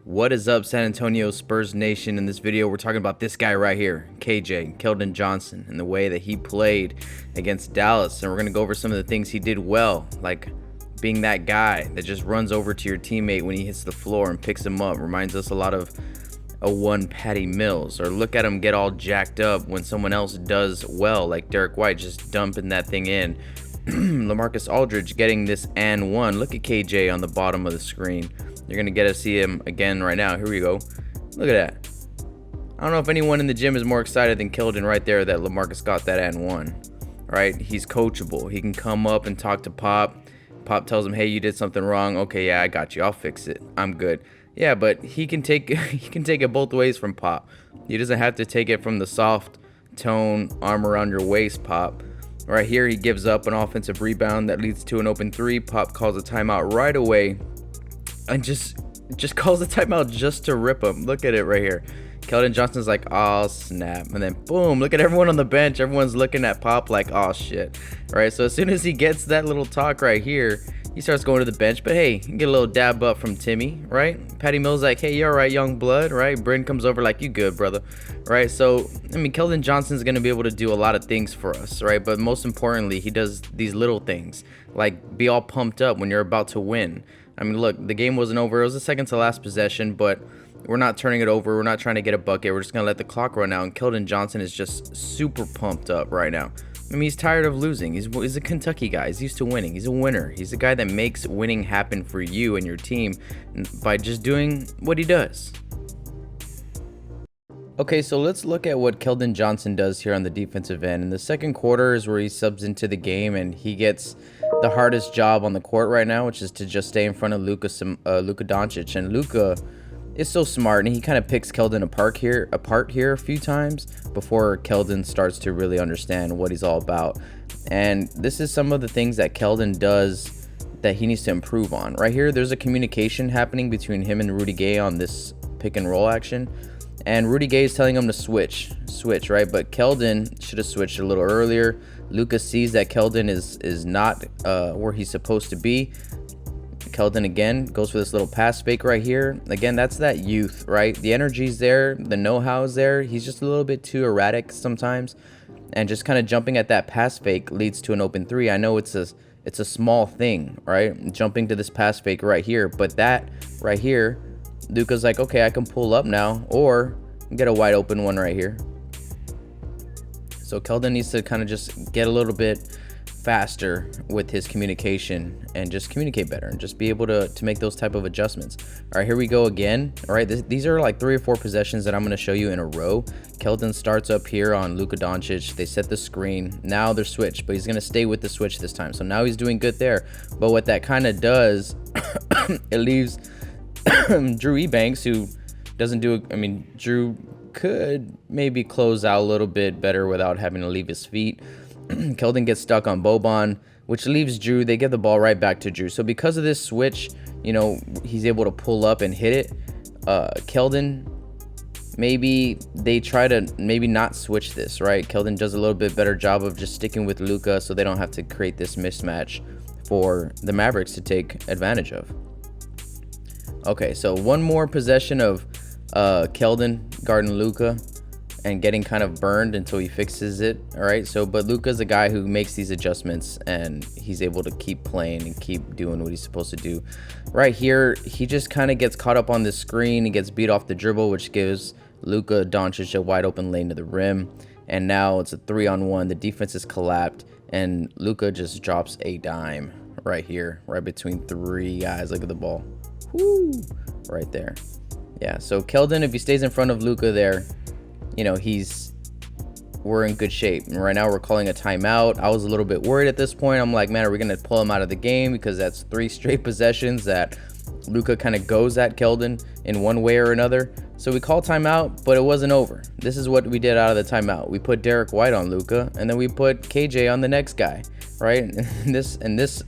What is up, San Antonio Spurs Nation? In this video, we're talking about this guy right here, KJ, Keldon Johnson, and the way that he played against Dallas. And we're going to go over some of the things he did well, like being that guy that just runs over to your teammate when he hits the floor and picks him up. Reminds us a lot of a one Patty Mills. Or look at him get all jacked up when someone else does well, like Derek White just dumping that thing in. LaMarcus Aldridge getting this and one. Look at KJ on the bottom of the screen. You're going to get to see him again right now. Here we go. Look at that. I don't know if anyone in the gym is more excited than Keldon right there that LaMarcus got that and one. Right? He's coachable. He can come up and talk to Pop. Pop tells him, hey, you did something wrong. Okay, yeah, I got you. I'll fix it. I'm good. Yeah, but he can take it both ways from Pop. He doesn't have to take it from the soft tone, arm around your waist Pop. Right here, he gives up an offensive rebound that leads to an open three. Pop calls a timeout right away. And just calls a timeout just to rip him. Look at it right here. Keldon Johnson's like, oh snap, and then boom, look at everyone on the bench. Everyone's looking at Pop like, oh shit. All right, so as soon as he gets that little talk right here, he starts going to the bench. But hey, you get a little dab up from Timmy, right? Patty Mills like, hey, you all right, young blood, right? Bryn comes over like, you good, brother, right? So I mean, Keldon Johnson's gonna be able to do a lot of things for us, right? But most importantly, he does these little things like be all pumped up when you're about to win. I mean, look, the game wasn't over. It was the second to last possession, but we're not turning it over. We're not trying to get a bucket. We're just going to let the clock run out. And Keldon Johnson is just super pumped up right now. I mean, he's tired of losing. He's a Kentucky guy. He's used to winning. He's a winner. He's a guy that makes winning happen for you and your team by just doing what he does. Okay, so let's look at what Keldon Johnson does here on the defensive end. In the second quarter is where he subs into the game, and he gets the hardest job on the court right now, which is to just stay in front of Luka Doncic. And Luka is so smart, and he kind of picks Keldon apart here a few times before Keldon starts to really understand what he's all about. And this is some of the things that Keldon does that he needs to improve on. Right here, there's a communication happening between him and Rudy Gay on this pick and roll action. And Rudy Gay is telling him to switch, right? But Keldon should have switched a little earlier. Luka sees that Keldon is not where he's supposed to be. Keldon again goes for this little pass fake right here. Again, that's that youth, right? The energy's there, the know-how is there. He's just a little bit too erratic sometimes, and just kind of jumping at that pass fake leads to an open three. I know it's a small thing, right? Jumping to this pass fake right here, but that right here, Luka's like, okay, I can pull up now or get a wide open one right here. So Keldon needs to kind of just get a little bit faster with his communication and just communicate better and just be able to make those type of adjustments. All right, here we go again. All right, these are like 3 or 4 possessions that I'm going to show you in a row. Keldon starts up here on Luka Doncic. They set the screen. Now they're switched, but he's going to stay with the switch this time. So now he's doing good there. But what that kind of does, it leaves Drew Ebanks, who doesn't do I mean, Drew could maybe close out a little bit better without having to leave his feet. Keldon gets stuck on Boban, which leaves Drew. They get the ball right back to Drew. So because of this switch, you know, he's able to pull up and hit it. Keldon, maybe they try to maybe not switch this, right? Keldon does a little bit better job of just sticking with Luka so they don't have to create this mismatch for the Mavericks to take advantage of. Okay, so one more possession of Keldon guarding Luka and getting kind of burned until he fixes it. All right, so but Luka's a guy who makes these adjustments, and he's able to keep playing and keep doing what he's supposed to do. Right here, he just kind of gets caught up on the screen. He gets beat off the dribble, which gives Luka Doncic a wide open lane to the rim. And now it's a 3-on-1. The defense is collapsed, and Luka just drops a dime right here, right between 3 guys. Look at the ball. Woo! Right there. Yeah, so Keldon, if he stays in front of Luka there, you know, we're in good shape. And right now we're calling a timeout. I was a little bit worried at this point. I'm like, man, are we going to pull him out of the game? Because that's 3 straight possessions that Luka kind of goes at Keldon in one way or another. So we call timeout, but it wasn't over. This is what we did out of the timeout. We put Derek White on Luka, and then we put KJ on the next guy, right? And this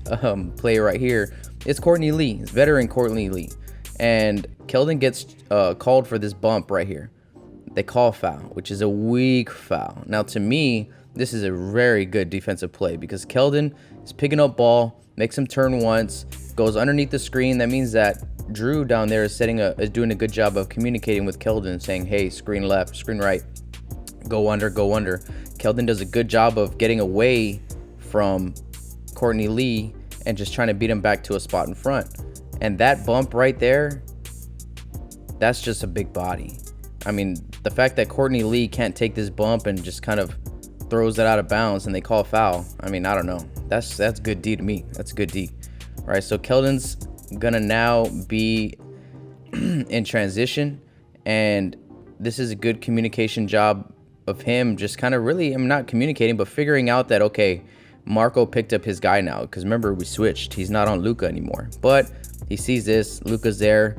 play right here is Courtney Lee. It's veteran Courtney Lee. And Keldon gets called for this bump right here. They call foul, which is a weak foul. Now, to me, this is a very good defensive play because Keldon is picking up ball, makes him turn once, goes underneath the screen. That means that Drew down there is doing a good job of communicating with Keldon, saying, hey, screen left, screen right, go under, go under. Keldon does a good job of getting away from Courtney Lee and just trying to beat him back to a spot in front. And that bump right there, that's just a big body. I mean, the fact that Courtney Lee can't take this bump and just kind of throws it out of bounds and they call foul, I mean, I don't know. That's good D to me. That's good D. All right, so Keldon's gonna now be in transition, and this is a good communication job of him, just kind of really, I'm not communicating, but figuring out that, okay, Marco picked up his guy now, because remember, we switched. He's not on Luka anymore, but he sees this. Luka's there.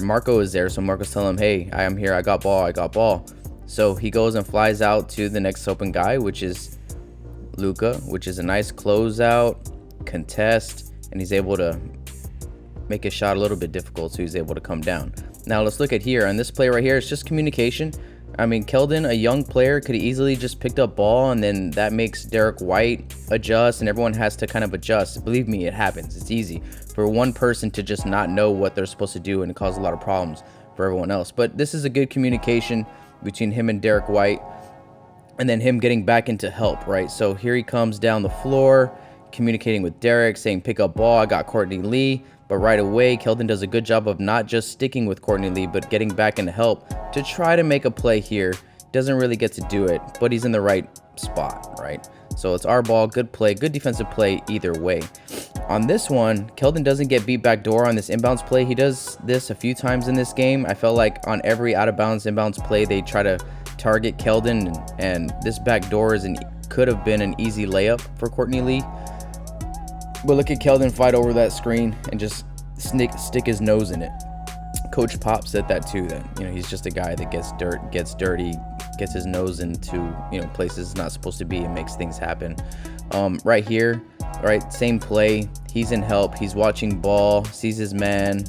Marco is there, so Marco's telling him, hey, I am here. I got ball. So he goes and flies out to the next open guy, which is Luka, which is a nice closeout, contest, and he's able to make his shot a little bit difficult, so he's able to come down. Now let's look at here. On this play right here, it's just communication. I mean, Keldon, a young player, could easily just picked up ball, and then that makes Derek White adjust, and everyone has to kind of adjust. Believe me, it happens. It's easy for one person to just not know what they're supposed to do, and it causes a lot of problems for everyone else. But this is a good communication between him and Derek White, and then him getting back into help, right? So here he comes down the floor, communicating with Derek, saying, pick up ball, I got Courtney Lee. But right away, Keldon does a good job of not just sticking with Courtney Lee, but getting back into help to try to make a play here. Doesn't really get to do it, but he's in the right spot, right? So it's our ball, good play, good defensive play either way. On this one, Keldon doesn't get beat back door on this inbounds play. He does this a few times in this game. I felt like on every out of bounds inbounds play, they try to target Keldon, and this back door could have been an easy layup for Courtney Lee. But look at Keldon fight over that screen and just stick his nose in it. Coach Pop said that too, that, you know, he's just a guy that gets dirty, gets his nose into, you know, places it's not supposed to be and makes things happen. Right here, right, same play. He's in help. He's watching ball, sees his man.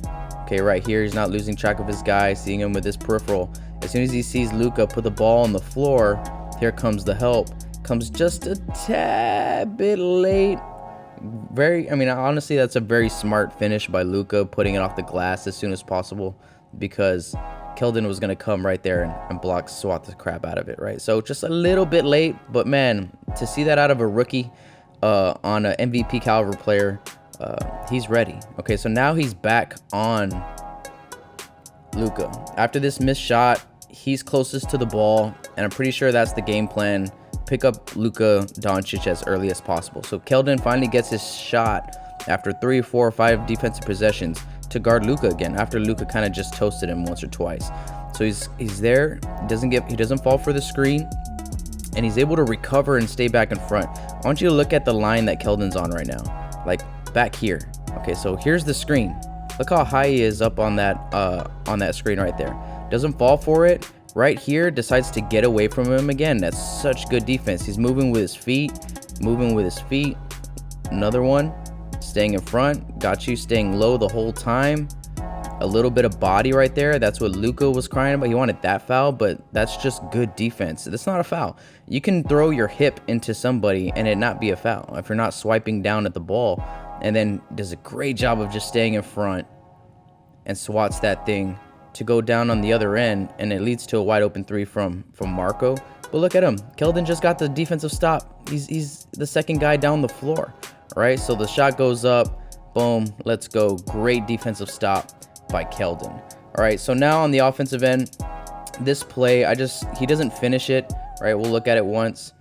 Okay, right here, he's not losing track of his guy, seeing him with his peripheral. As soon as he sees Luka put the ball on the floor, here comes the help. Comes just a tad bit late. Honestly, that's a very smart finish by Luka, putting it off the glass as soon as possible, because Keldon was going to come right there and swat the crap out of it, right? So just a little bit late, but man, to see that out of a rookie on an MVP caliber player, he's ready. Okay, so now he's back on Luka. After this missed shot, he's closest to the ball, and I'm pretty sure that's the game plan. Pick up Luka Doncic as early as possible. So Keldon finally gets his shot after 3, 4, or 5 defensive possessions to guard Luka again, after Luka kind of just toasted him once or twice. So he's there. He doesn't fall for the screen, and he's able to recover and stay back in front. I want you to look at the line that Keldon's on right now, like back here. Okay, so here's the screen. Look how high he is up on that screen right there. Doesn't fall for it. Right here, decides to get away from him again. That's such good defense. He's moving with his feet, Another one, staying in front. Got you, staying low the whole time. A little bit of body right there. That's what Luka was crying about. He wanted that foul, but that's just good defense. That's not a foul. You can throw your hip into somebody and it not be a foul if you're not swiping down at the ball. And then does a great job of just staying in front and swats that thing to go down on the other end, and it leads to a wide open 3 from Marco. But look at him. Keldon just got the defensive stop. He's the second guy down the floor. All right, so the shot goes up. Boom. Let's go. Great defensive stop by Keldon. All right, so now on the offensive end, this play, he doesn't finish it. All right, we'll look at it once.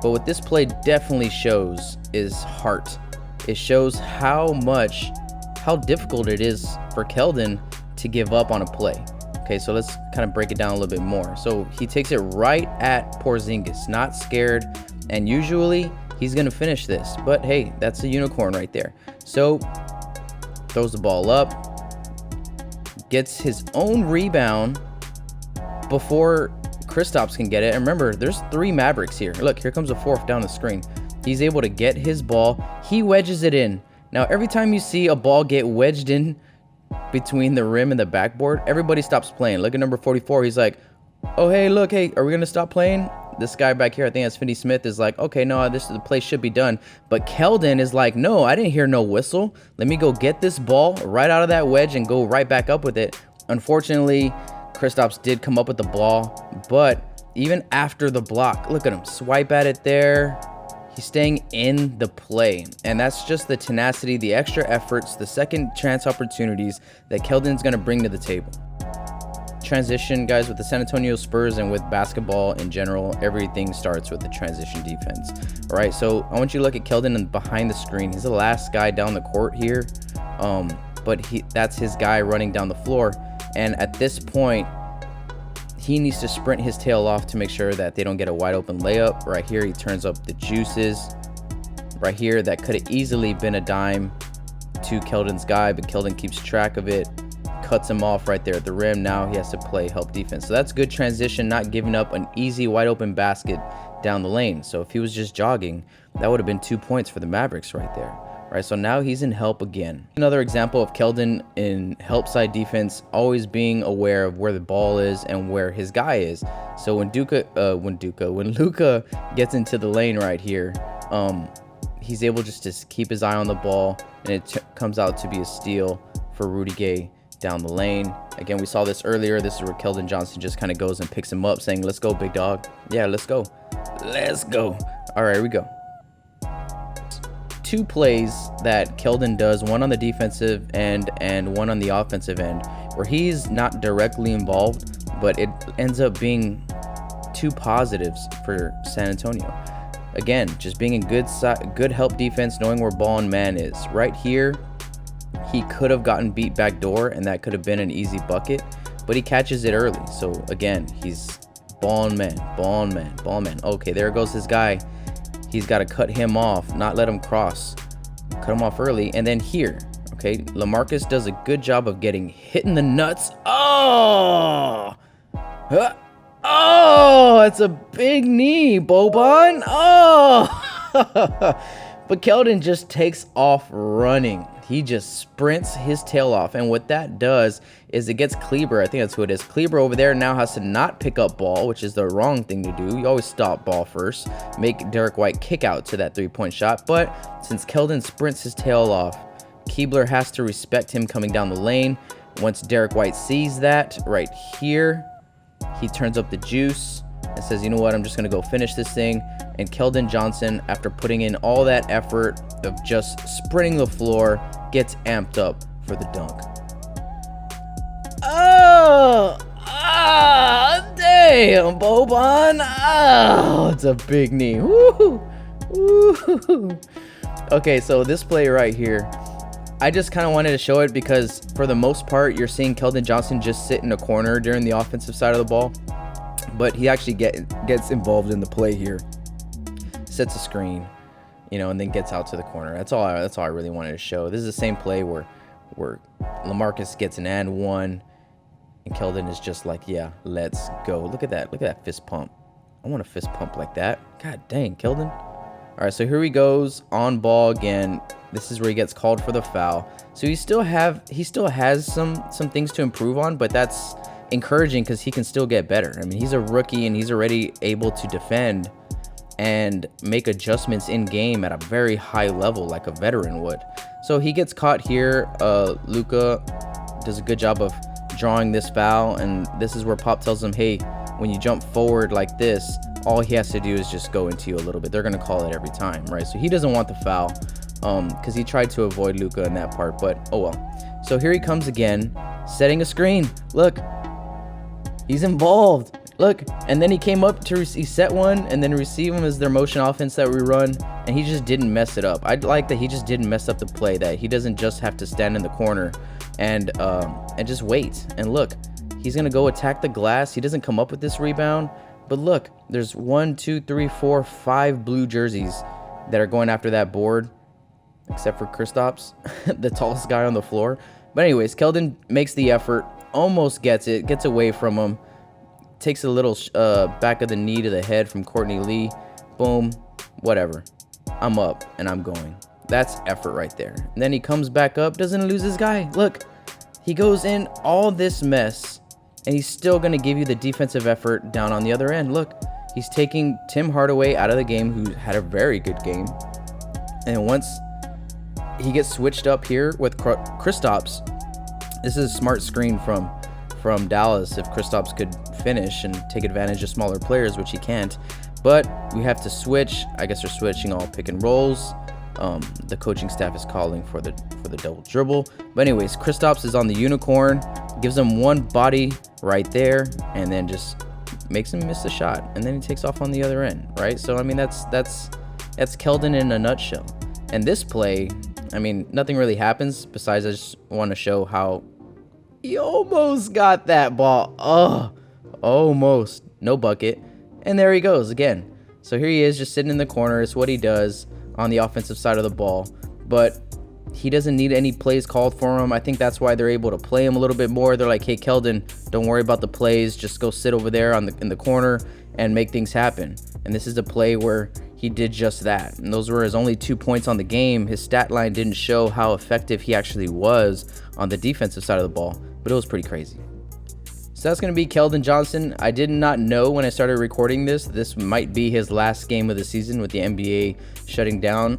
But what this play definitely shows is heart. It shows how difficult it is for Keldon to give up on a play. Okay, so let's kind of break it down a little bit more. So he takes it right at Porzingis, not scared, and usually he's going to finish this. But hey, that's a unicorn right there. So throws the ball up, gets his own rebound before Kristaps can get it. And remember, there's 3 Mavericks here. Look, here comes a 4th down the screen. He's able to get his ball. He wedges it in. Now, every time you see a ball get wedged in between the rim and the backboard, everybody stops playing. Look at number 44. He's like, oh, hey, look, hey, are we going to stop playing? this guy back here, I think that's Finney Smith, is like, okay, no, the play should be done. But Keldon is like, no, I didn't hear no whistle. Let me go get this ball right out of that wedge and go right back up with it. Unfortunately, Kristaps did come up with the ball, but even after the block, look at him swipe at it there. He's staying in the play, and that's just the tenacity, the extra efforts, the second chance opportunities that Keldon's going to bring to the table. Transition, guys, with the San Antonio Spurs and with basketball in general, everything starts with the transition defense. All right, so I want you to look at Keldon and behind the screen. He's the last guy down the court here, but that's his guy running down the floor, and at this point, he needs to sprint his tail off to make sure that they don't get a wide open layup. Right here, he turns up the juices. Right here, that could have easily been a dime to Keldon's guy, but Keldon keeps track of it, cuts him off right there at the rim. Now he has to play help defense. So that's good transition, not giving up an easy wide open basket down the lane. So if he was just jogging, that would have been 2 points for the Mavericks right there. Right, so now he's in help again. Another example of Keldon in help side defense, always being aware of where the ball is and where his guy is. So when Luka gets into the lane right here, he's able just to keep his eye on the ball, and it comes out to be a steal for Rudy Gay down the lane. Again, we saw this earlier. This is where Keldon Johnson just kind of goes and picks him up, saying, "Let's go, big dog. Yeah, let's go. Let's go." All right, here we go. Two plays that Keldon does, one on the defensive end and one on the offensive end, where he's not directly involved, but it ends up being two positives for San Antonio. Again, just being in good help defense, knowing where ball and man is. Right here, he could have gotten beat back door, and that could have been an easy bucket, but he catches it early. So again, he's ball and man, ball and man, ball and man. Okay, there goes his guy. He's got to cut him off, not let him cross. Cut him off early. And then here, okay, LaMarcus does a good job of getting hit in the nuts. Oh! Oh, it's a big knee, Boban. Oh! But Keldon just takes off running. He just sprints his tail off. And what that does is it gets Kleber. I think that's who it is. Kleber over there now has to not pick up ball, which is the wrong thing to do. You always stop ball first. Make Derek White kick out to that three-point shot. But since Keldon sprints his tail off, Keebler has to respect him coming down the lane. Once Derek White sees that right here, he turns up the juice and says, you know what, I'm just going to go finish this thing. And Keldon Johnson, after putting in all that effort of just sprinting the floor, gets amped up for the dunk. Oh, damn, Boban. Oh, it's a big knee. Woo, woo. Okay, so this play right here, I just kind of wanted to show it because for the most part, you're seeing Keldon Johnson just sit in a corner during the offensive side of the ball, but he actually gets involved in the play here. Sets a screen, you know, and then gets out to the corner. That's all I really wanted to show. This is the same play where LaMarcus gets an and one, and Keldon is just like, yeah, let's go. Look at that fist pump. I want a fist pump like that. God dang, Keldon. All right, so here he goes on ball again. This is where he gets called for the foul. So he still has some things to improve on, but that's encouraging because he can still get better. I mean, he's a rookie and he's already able to defend and make adjustments in game at a very high level like a veteran would. So he gets caught here. Luka does a good job of drawing this foul, and this is where Pop tells him, hey, when you jump forward like this, all he has to do is just go into you a little bit. They're going to call it every time, right? So he doesn't want the foul because he tried to avoid Luka in that part, but oh well. So here he comes again, setting a screen. Look, he's involved. Look, and then he came up to he set one and then receive him as their motion offense that we run, and he just didn't mess it up. I'd like that he just didn't mess up the play, that he doesn't just have to stand in the corner and just wait. And look, he's gonna go attack the glass. He doesn't come up with this rebound, but look, there's 1, 2, 3, 4, 5 blue jerseys that are going after that board, except for Kristaps, the tallest guy on the floor. But anyways, Keldon makes the effort, almost gets it, gets away from him. Takes a little back of the knee to the head from Courtney Lee. Boom. Whatever. I'm up and I'm going. That's effort right there. And then he comes back up, doesn't lose his guy. Look, he goes in all this mess, and he's still going to give you the defensive effort down on the other end. Look, He's taking Tim Hardaway out of the game, who had a very good game. And once he gets switched up here with Kristaps, this is a smart screen from Dallas if Kristaps could finish and take advantage of smaller players, which he can't. But we have to switch. I guess they're switching all pick and rolls. The coaching staff is calling for the double dribble. But anyways, Kristaps is on the unicorn, gives him one body right there, and then just makes him miss the shot, and then he takes off on the other end, right? So I mean, that's Keldon in a nutshell. And this play, I mean, nothing really happens besides I just want to show how he almost got that ball. Oh, almost. No bucket. And there he goes again. So here he is just sitting in the corner. It's what he does on the offensive side of the ball. But he doesn't need any plays called for him. I think that's why they're able to play him a little bit more. They're like, hey, Keldon, don't worry about the plays. Just go sit over there in the corner and make things happen. And this is a play where he did just that. And those were his only 2 points on the game. His stat line didn't show how effective he actually was on the defensive side of the ball, but it was pretty crazy. So that's going to be Keldon Johnson. I did not know when I started recording this might be his last game of the season with the NBA shutting down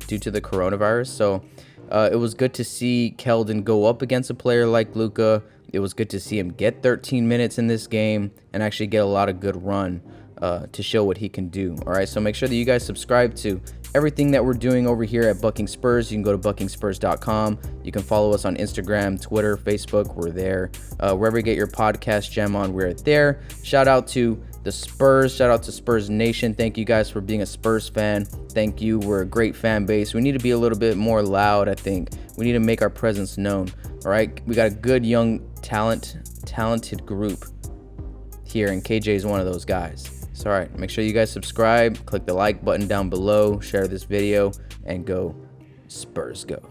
due to the coronavirus. So it was good to see Keldon go up against a player like Luka. It was good to see him get 13 minutes in this game and actually get a lot of good run to show what he can do. All right, so make sure that you guys subscribe to everything that we're doing over here at Bucking Spurs. You can go to buckingspurs.com. You can follow us on Instagram, Twitter, Facebook. We're there. Wherever you get your podcast gem on, we're there. Shout out to the Spurs. Shout out to Spurs Nation. Thank you guys for being a Spurs fan. Thank you. We're a great fan base. We need to be a little bit more loud, I think. We need to make our presence known. All right, we got a good young talented group here, and KJ is one of those guys. So all right, make sure you guys subscribe, click the like button down below, share this video, and go Spurs go.